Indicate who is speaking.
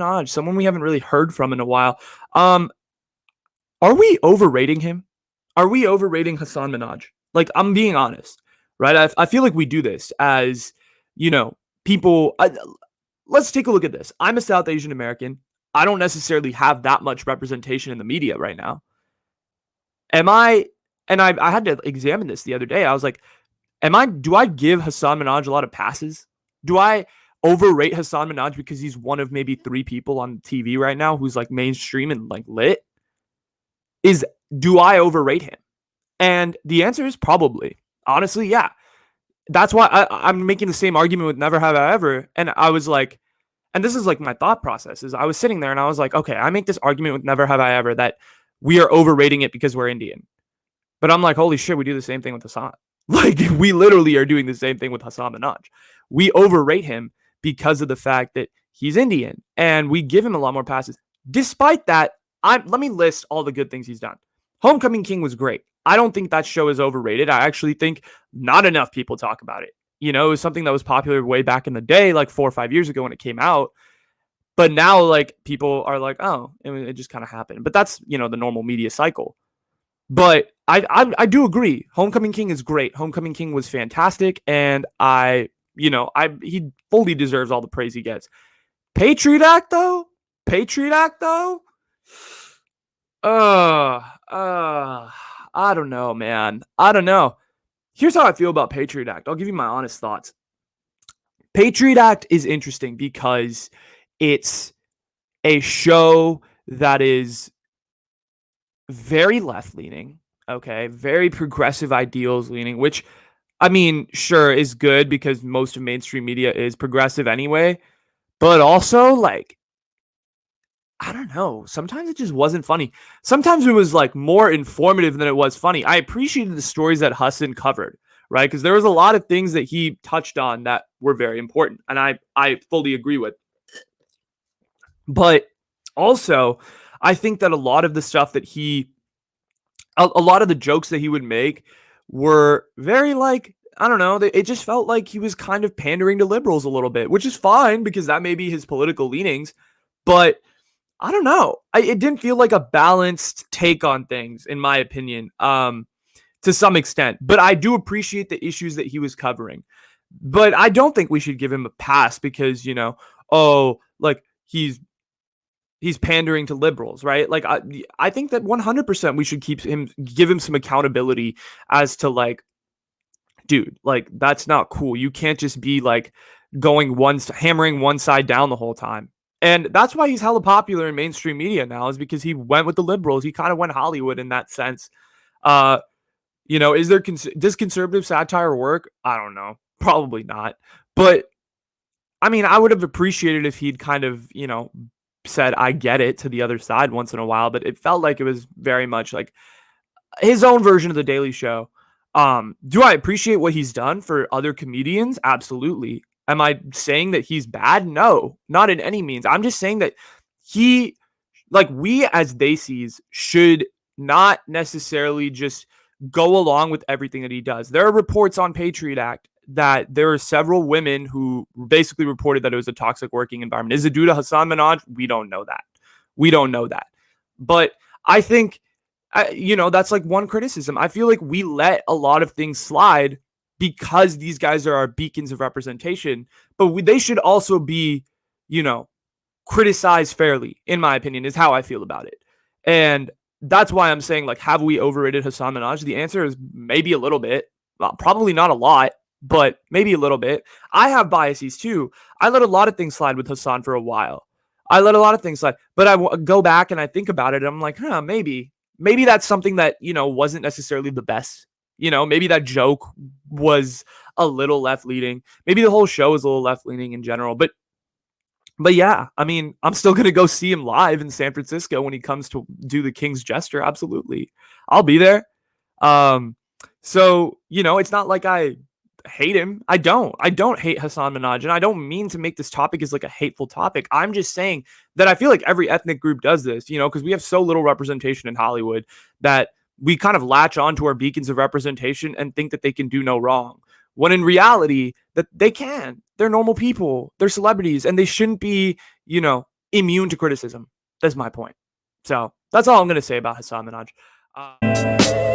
Speaker 1: Minhaj, someone we haven't really heard from in a while. Um, are we overrating him? Are we overrating Hasan Minhaj? Like, I'm being honest, right? I feel like we do this as, you know, people. Let's take a look at this. I'm a South Asian American. I don't necessarily have that much representation in the media right now. Am I? And I had to examine this the other day. I was like, do I give Hasan Minhaj a lot of passes? Do I overrate Hasan Minhaj because he's one of maybe 3 people on TV right now who's like mainstream and like lit? Do I overrate him? And the answer is probably. Honestly, yeah. That's why I'm making the same argument with Never Have I Ever. And I was like, and this is like my thought process is I was sitting there and I was like, okay, I make this argument with Never Have I Ever that we are overrating it because we're Indian. But I'm like, holy shit, we do the same thing with Hasan. Like, we literally are doing the same thing with Hasan Minhaj. We overrate him because of the fact that he's Indian and we give him a lot more passes. Despite that, let me list all the good things he's done. Homecoming King was great. I don't think that show is overrated. I actually think not enough people talk about it. You know, it was something that was popular way back in the day, like 4 or 5 years ago when it came out. But now, like, people are like, oh, it just kind of happened. But that's, the normal media cycle. But I do agree. Homecoming King is great. Homecoming King was fantastic. And he fully deserves all the praise he gets. Patriot Act, though? I don't know, man. I don't know. Here's how I feel about Patriot Act. I'll give you my honest thoughts. Patriot Act is interesting because it's a show that is very left-leaning, okay? Very progressive ideals leaning, which, I mean, sure, is good because most of mainstream media is progressive anyway. But also, like, I don't know. Sometimes it just wasn't funny. Sometimes it was like more informative than it was funny. I appreciated the stories that Hasan covered, right? Because there was a lot of things that he touched on that were very important. And I fully agree with. But also, I think that a lot of the stuff that a lot of the jokes that he would make were very like, I don't know, it just felt like he was kind of pandering to liberals a little bit, which is fine because that may be his political leanings. But I don't know. It didn't feel like a balanced take on things, in my opinion, to some extent. But I do appreciate the issues that he was covering. But I don't think we should give him a pass because, like he's pandering to liberals, right? Like I think that 100% we should give him some accountability as to like, dude, like that's not cool. You can't just be like hammering one side down the whole time. And that's why he's hella popular in mainstream media now is because he went with the liberals. He kind of went Hollywood in that sense. Does conservative satire work? I don't know. Probably not. But I mean, I would have appreciated if he'd kind of, said, I get it to the other side once in a while, but it felt like it was very much like his own version of the Daily Show. Do I appreciate what he's done for other comedians? Absolutely. Am I saying that he's bad? No, not in any means. I'm just saying that we as Daisies should not necessarily just go along with everything that he does. There are reports on Patriot Act that there are several women who basically reported that it was a toxic working environment. Is it due to Hasan Minhaj? We don't know that. But I think, that's like one criticism. I feel like we let a lot of things slide because these guys are our beacons of representation, but they should also be, criticized fairly, in my opinion, is how I feel about it. And that's why I'm saying, like, have we overrated Hasan Minhaj? The answer is maybe a little bit, probably not a lot, but maybe a little bit. I have biases too. I let a lot of things slide with Hasan for a while. But I go back and I think about it and I'm like, maybe that's something that, wasn't necessarily the best. Maybe that joke was a little left-leaning. Maybe the whole show is a little left-leaning in general. But yeah, I mean, I'm still going to go see him live in San Francisco when he comes to do the King's Gesture. Absolutely. I'll be there. So, it's not like I hate him. I don't hate Hasan Minhaj, and I don't mean to make this topic as like a hateful topic. I'm just saying that I feel like every ethnic group does this, because we have so little representation in Hollywood that we kind of latch onto our beacons of representation and think that they can do no wrong. When in reality, that they can. They're normal people. They're celebrities, and they shouldn't be, immune to criticism. That's my point. So that's all I'm going to say about Hasan Minhaj.